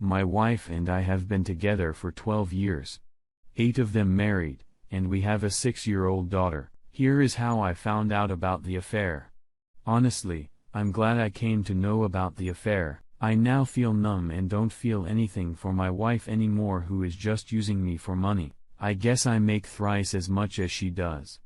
My wife and I have been together for 12 years. 8 of them married, and we have a 6-year-old daughter. Here is how I found out about the affair. Honestly, I'm glad I came to know about the affair. I now feel numb and don't feel anything for my wife anymore, who is just using me for money. I guess I make thrice as much as she does.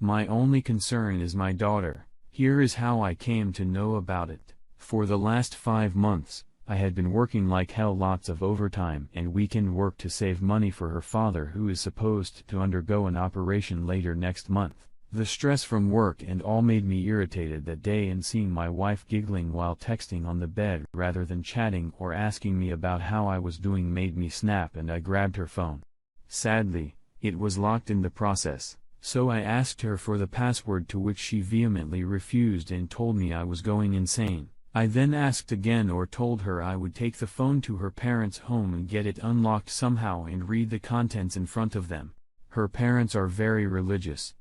My only concern is my daughter. Here is how I came to know about it. For the last 5 months, I had been working like hell, lots of overtime and weekend work to save money for her father, who is supposed to undergo an operation later next month. The stress from work and all made me irritated that day, and seeing my wife giggling while texting on the bed rather than chatting or asking me about how I was doing made me snap, and I grabbed her phone. Sadly, it was locked in the process, so I asked her for the password, to which she vehemently refused and told me I was going insane. I then asked again, or told her I would take the phone to her parents' home and get it unlocked somehow and read the contents in front of them. Her parents are very religious.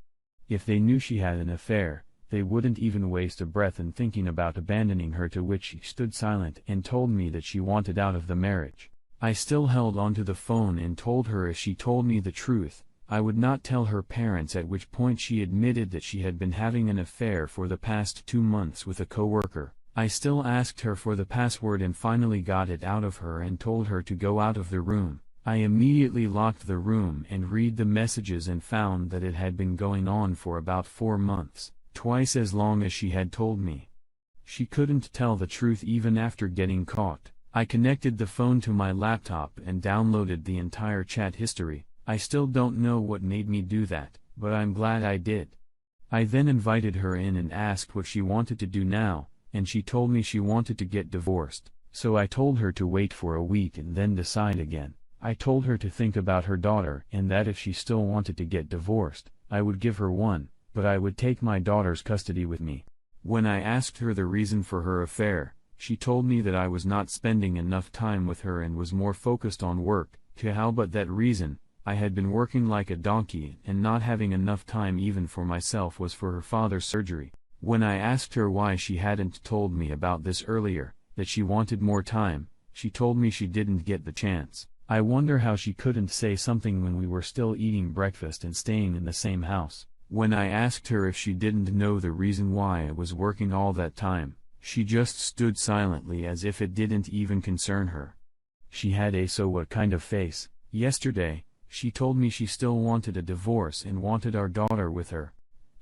If they knew she had an affair, they wouldn't even waste a breath in thinking about abandoning her, to which she stood silent and told me that she wanted out of the marriage. I still held onto the phone and told her if she told me the truth, I would not tell her parents, at which point she admitted that she had been having an affair for the past 2 months with a coworker. I still asked her for the password and finally got it out of her and told her to go out of the room. I immediately locked the room and read the messages and found that it had been going on for about 4 months, twice as long as she had told me. She couldn't tell the truth even after getting caught. I connected the phone to my laptop and downloaded the entire chat history. I still don't know what made me do that, but I'm glad I did. I then invited her in and asked what she wanted to do now, and she told me she wanted to get divorced, so I told her to wait for a week and then decide again. I told her to think about her daughter and that if she still wanted to get divorced, I would give her one, but I would take my daughter's custody with me. When I asked her the reason for her affair, she told me that I was not spending enough time with her and was more focused on work. To how but that reason, I had been working like a donkey and not having enough time even for myself, was for her father's surgery. When I asked her why she hadn't told me about this earlier, that she wanted more time, she told me she didn't get the chance. I wonder how she couldn't say something when we were still eating breakfast and staying in the same house. When I asked her if she didn't know the reason why I was working all that time, she just stood silently as if it didn't even concern her. She had a "so what" kind of face. Yesterday, she told me she still wanted a divorce and wanted our daughter with her.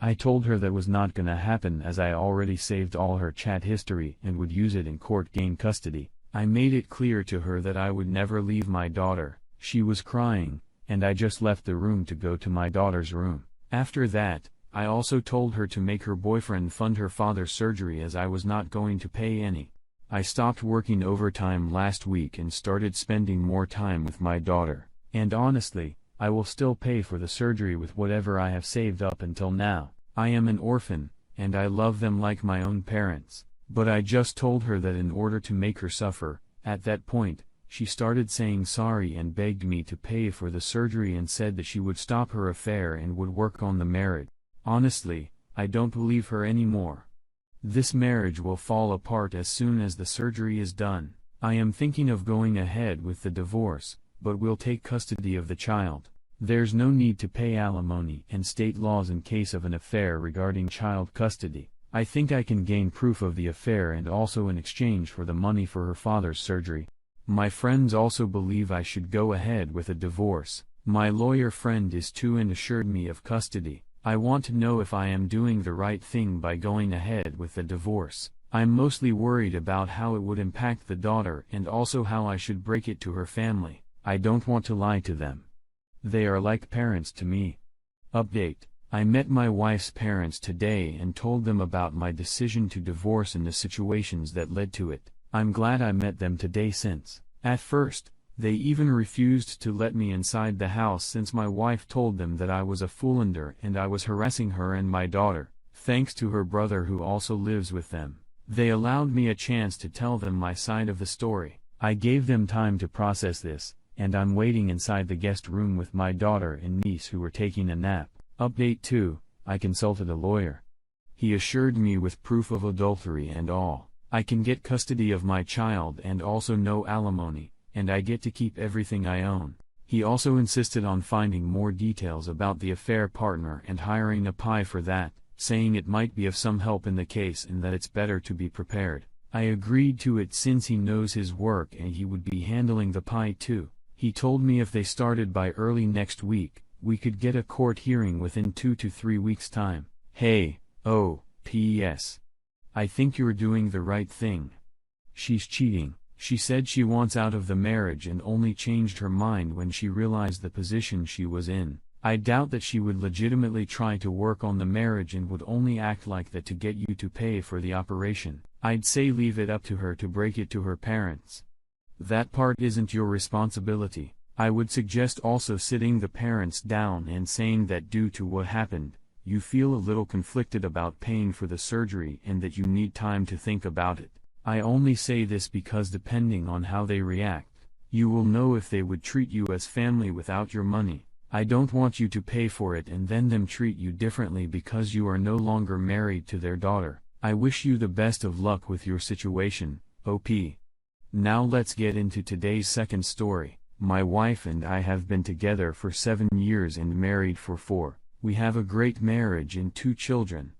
I told her that was not gonna happen, as I already saved all her chat history and would use it in court, gain custody. I made it clear to her that I would never leave my daughter. She was crying, and I just left the room to go to my daughter's room. After that, I also told her to make her boyfriend fund her father's surgery, as I was not going to pay any. I stopped working overtime last week and started spending more time with my daughter, and honestly, I will still pay for the surgery with whatever I have saved up until now. I am an orphan, and I love them like my own parents. But I just told her that in order to make her suffer. At that point, she started saying sorry and begged me to pay for the surgery and said that she would stop her affair and would work on the marriage. Honestly, I don't believe her anymore. This marriage will fall apart as soon as the surgery is done. I am thinking of going ahead with the divorce, but will take custody of the child. There's no need to pay alimony and state laws in case of an affair regarding child custody. I think I can gain proof of the affair and also in exchange for the money for her father's surgery. My friends also believe I should go ahead with a divorce. My lawyer friend is too and assured me of custody. I want to know if I am doing the right thing by going ahead with the divorce. I'm mostly worried about how it would impact the daughter and also how I should break it to her family. I don't want to lie to them. They are like parents to me. Update. I met my wife's parents today and told them about my decision to divorce and the situations that led to it. I'm glad I met them today, since, at first, they even refused to let me inside the house since my wife told them that I was a foolander and I was harassing her and my daughter. Thanks to her brother who also lives with them, they allowed me a chance to tell them my side of the story. I gave them time to process this, and I'm waiting inside the guest room with my daughter and niece who were taking a nap. Update 2, I consulted a lawyer. He assured me with proof of adultery and all, I can get custody of my child and also no alimony, and I get to keep everything I own. He also insisted on finding more details about the affair partner and hiring a PI for that, saying it might be of some help in the case and that it's better to be prepared. I agreed to it since he knows his work and he would be handling the PI too. He told me if they started by early next week, we could get a court hearing within 2 to 3 weeks' time. Hey, oh, P.S. I think you're doing the right thing. She's cheating. She said she wants out of the marriage and only changed her mind when she realized the position she was in. I doubt that she would legitimately try to work on the marriage and would only act like that to get you to pay for the operation. I'd say leave it up to her to break it to her parents. That part isn't your responsibility. I would suggest also sitting the parents down and saying that due to what happened, you feel a little conflicted about paying for the surgery and that you need time to think about it. I only say this because depending on how they react, you will know if they would treat you as family without your money. I don't want you to pay for it and then them treat you differently because you are no longer married to their daughter. I wish you the best of luck with your situation, OP. Now let's get into today's second story. My wife and I have been together for 7 years and married for 4. We have a great marriage and 2 children.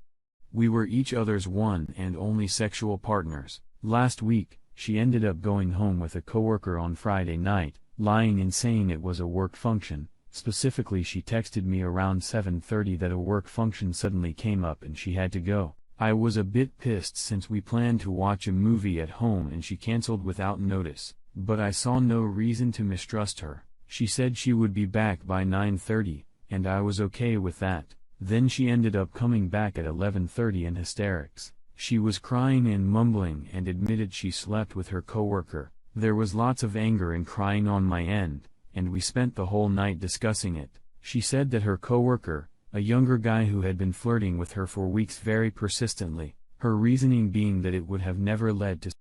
We were each other's one and only sexual partners. Last week, she ended up going home with a coworker on Friday night, lying and saying it was a work function. Specifically, she texted me around 7:30 that a work function suddenly came up and she had to go. I was a bit pissed since we planned to watch a movie at home and she canceled without notice, but I saw no reason to mistrust her. She said she would be back by 9:30, and I was okay with that. Then she ended up coming back at 11:30 in hysterics. She was crying and mumbling and admitted she slept with her coworker. There was lots of anger and crying on my end, and we spent the whole night discussing it. She said that her coworker, a younger guy who had been flirting with her for weeks very persistently, her reasoning being that it would have never led to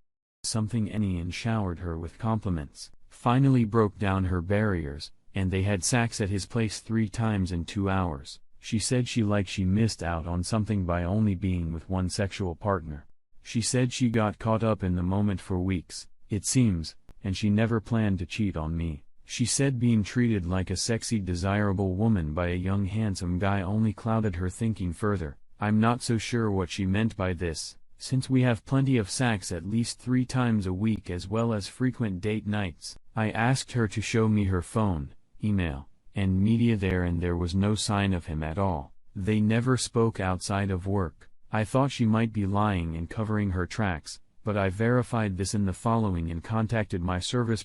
something any, and showered her with compliments, finally broke down her barriers, and they had sex at his place 3 times in 2 hours. She said she missed out on something by only being with one sexual partner. She said she got caught up in the moment for weeks, it seems, and she never planned to cheat on me. She said being treated like a sexy desirable woman by a young handsome guy only clouded her thinking further. I'm not so sure what she meant by this, since we have plenty of sex at least 3 times a week as well as frequent date nights. I asked her to show me her phone, email, and media there, and there was no sign of him at all. They never spoke outside of work. I thought she might be lying and covering her tracks, but I verified this in the following and contacted my service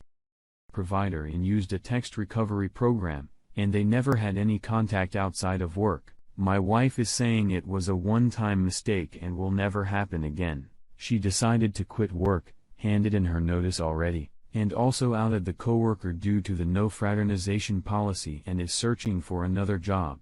provider and used a text recovery program, and they never had any contact outside of work. My wife is saying it was a one-time mistake and will never happen again. She decided to quit work, handed in her notice already, and also outed the coworker due to the no fraternization policy and is searching for another job.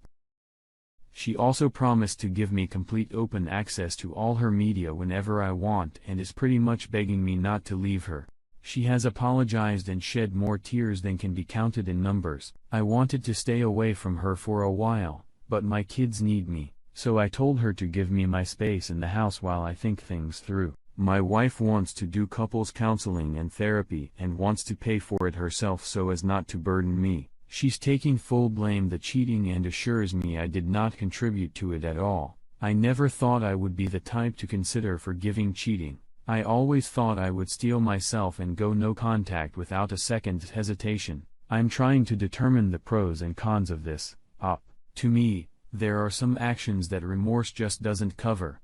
She also promised to give me complete open access to all her media whenever I want and is pretty much begging me not to leave her. She has apologized and shed more tears than can be counted in numbers. I wanted to stay away from her for a while, but my kids need me, so I told her to give me my space in the house while I think things through. My wife wants to do couples counseling and therapy and wants to pay for it herself so as not to burden me. She's taking full blame the cheating and assures me I did not contribute to it at all. I never thought I would be the type to consider forgiving cheating. I always thought I would steel myself and go no contact without a second's hesitation. I'm trying to determine the pros and cons of this. To me, there are some actions that remorse just doesn't cover.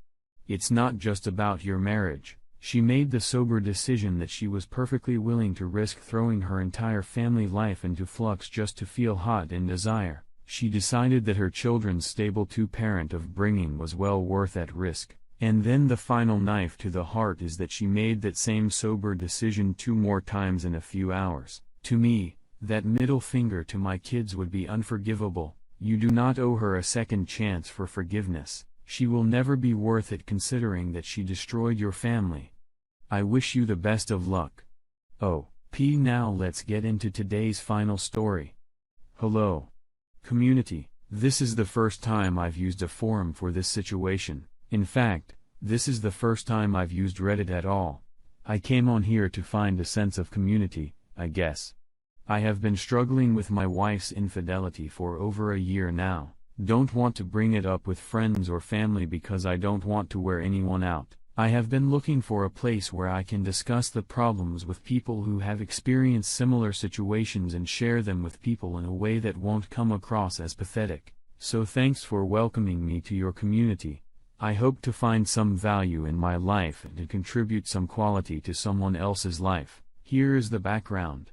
It's not just about your marriage. She made the sober decision that she was perfectly willing to risk throwing her entire family life into flux just to feel hot and desire. She decided that her children's stable two-parent upbringing was well worth that risk. And then the final knife to the heart is that she made that same sober decision 2 more times in a few hours. To me, that middle finger to my kids would be unforgivable. You do not owe her a second chance for forgiveness. She will never be worth it considering that she destroyed your family. I wish you the best of luck. Now let's get into today's final story. Hello, community. This is the first time I've used a forum for this situation. In fact, this is the first time I've used Reddit at all. I came on here to find a sense of community, I guess. I have been struggling with my wife's infidelity for over a year now. Don't want to bring it up with friends or family because I don't want to wear anyone out. I have been looking for a place where I can discuss the problems with people who have experienced similar situations and share them with people in a way that won't come across as pathetic. So thanks for welcoming me to your community. I hope to find some value in my life and to contribute some quality to someone else's life. Here is the background.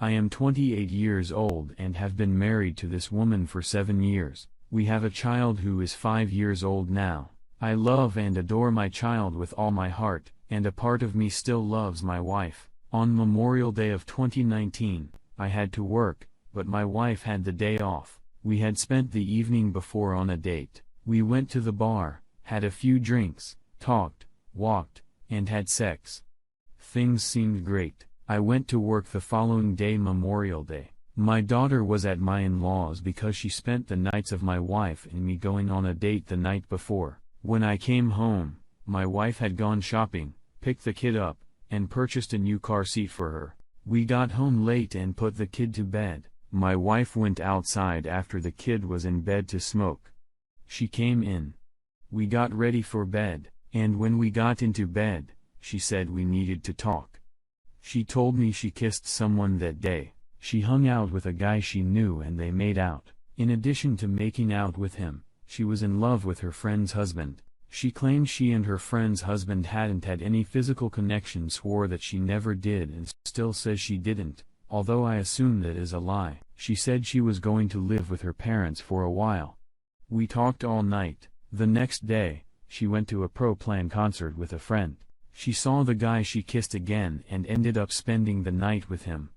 I am 28 years old and have been married to this woman for 7 years. We have a child who is 5 years old now. I love and adore my child with all my heart, and a part of me still loves my wife. On Memorial Day of 2019, I had to work, but my wife had the day off. We had spent the evening before on a date. We went to the bar, had a few drinks, talked, walked, and had sex. Things seemed great. I went to work the following day, Memorial Day. My daughter was at my in-laws because she spent the nights of my wife and me going on a date the night before. When I came home, my wife had gone shopping, picked the kid up, and purchased a new car seat for her. We got home late and put the kid to bed. My wife went outside after the kid was in bed to smoke. She came in. We got ready for bed, and when we got into bed, she said we needed to talk. She told me she kissed someone that day. She hung out with a guy she knew and they made out. In addition to making out with him, she was in love with her friend's husband. She claimed she and her friend's husband hadn't had any physical connection, swore that she never did, and still says she didn't, although I assume that is a lie. She said she was going to live with her parents for a while. We talked all night. The next day, she went to a Pro Plan concert with a friend. She saw the guy she kissed again and ended up spending the night with him.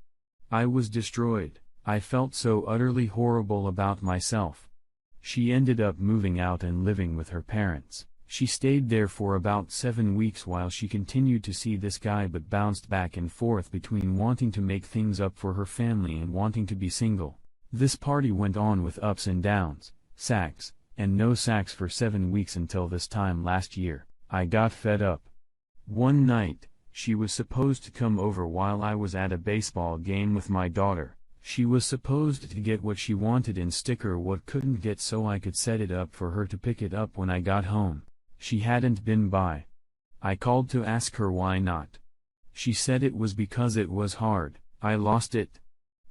I was destroyed. I felt so utterly horrible about myself. She ended up moving out and living with her parents. She stayed there for about 7 weeks while she continued to see this guy, but bounced back and forth between wanting to make things up for her family and wanting to be single. This party went on with ups and downs, sex, and no sex for 7 weeks until this time last year. I got fed up. One night, she was supposed to come over while I was at a baseball game with my daughter. She was supposed to get what she wanted and stick her what couldn't get so I could set it up for her to pick it up when I got home. She hadn't been by. I called to ask her why not. She said it was because it was hard. I lost it.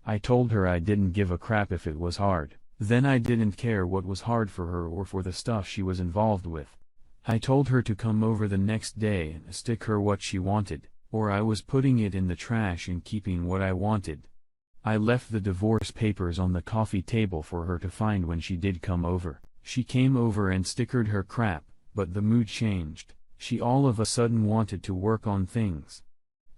I told her I didn't give a crap if it was hard. Then I didn't care what was hard for her or for the stuff she was involved with. I told her to come over the next day and stick her what she wanted, or I was putting it in the trash and keeping what I wanted. I left the divorce papers on the coffee table for her to find when she did come over. She came over and stickered her crap, but the mood changed. She all of a sudden wanted to work on things.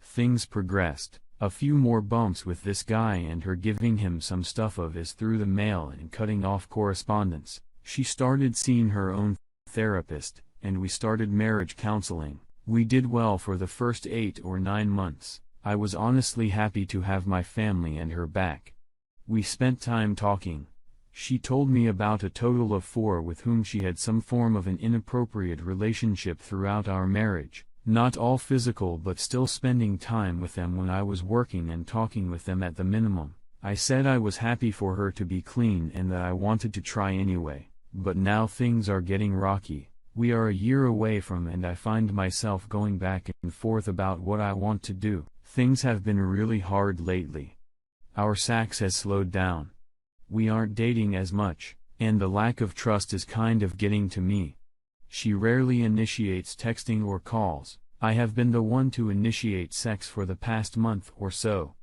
Things progressed. A few more bumps with this guy and her giving him some stuff of his through the mail and cutting off correspondence. She started seeing her own therapist, and we started marriage counseling. We did well for the first 8 or 9 months. I was honestly happy to have my family and her back. We spent time talking. She told me about a total of 4 with whom she had some form of an inappropriate relationship throughout our marriage. Not all physical, but still spending time with them when I was working and talking with them at the minimum. I said I was happy for her to be clean and that I wanted to try anyway. But now things are getting rocky. We are a year away from, and I find myself going back and forth about what I want to do. Things have been really hard lately. Our sex has slowed down. We aren't dating as much, and the lack of trust is kind of getting to me. She rarely initiates texting or calls. I have been the one to initiate sex for the past month or so.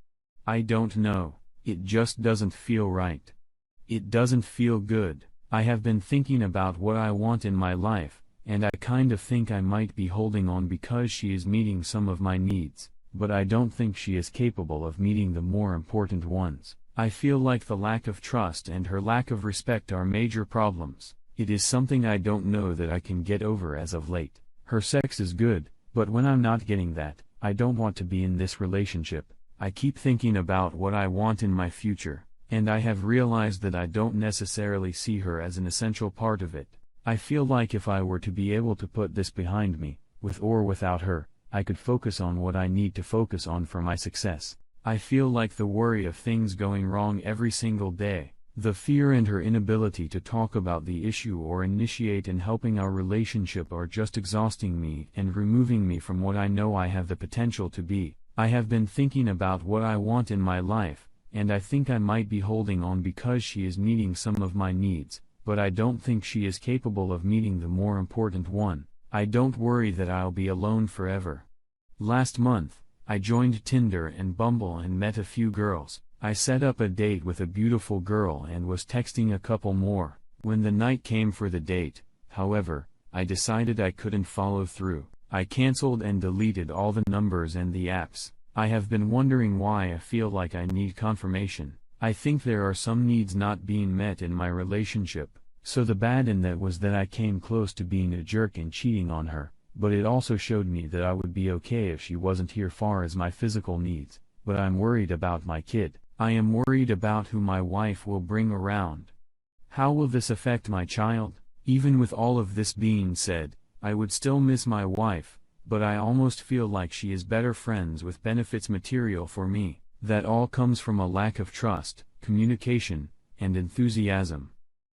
I don't know, it just doesn't feel right. It doesn't feel good. I have been thinking about what I want in my life, and I kind of think I might be holding on because she is meeting some of my needs, but I don't think she is capable of meeting the more important ones. I feel like the lack of trust and her lack of respect are major problems. It is something I don't know that I can get over as of late. Her sex is good, but when I'm not getting that, I don't want to be in this relationship. I keep thinking about what I want in my future, and I have realized that I don't necessarily see her as an essential part of it. I feel like if I were to be able to put this behind me, with or without her, I could focus on what I need to focus on for my success. I feel like the worry of things going wrong every single day. The fear and her inability to talk about the issue or initiate in helping our relationship are just exhausting me and removing me from what I know I have the potential to be. I have been thinking about what I want in my life, and I think I might be holding on because she is meeting some of my needs, but I don't think she is capable of meeting the more important one. I don't worry that I'll be alone forever. Last month, I joined Tinder and Bumble and met a few girls. I set up a date with a beautiful girl and was texting a couple more. When the night came for the date, however, I decided I couldn't follow through. I canceled and deleted all the numbers and the apps. I have been wondering why I feel like I need confirmation. I think there are some needs not being met in my relationship, so the bad in that was that I came close to being a jerk and cheating on her, but it also showed me that I would be okay if she wasn't here far as my physical needs, but I'm worried about my kid. I am worried about who my wife will bring around. How will this affect my child? Even with all of this being said, I would still miss my wife, but I almost feel like she is better friends with benefits material for me. That all comes from a lack of trust, communication, and enthusiasm.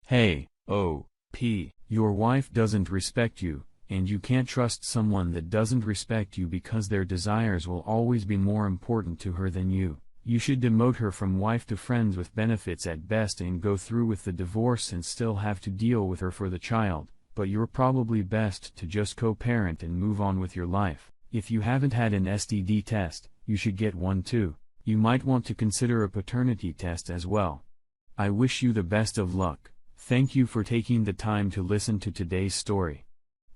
Hey, O.P., your wife doesn't respect you, and you can't trust someone that doesn't respect you because their desires will always be more important to her than you. You should demote her from wife to friends with benefits at best and go through with the divorce and still have to deal with her for the child, but you're probably best to just co-parent and move on with your life. If you haven't had an STD test, you should get one too. You might want to consider a paternity test as well. I wish you the best of luck. Thank you for taking the time to listen to today's story.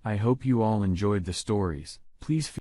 I hope you all enjoyed the stories. Please feel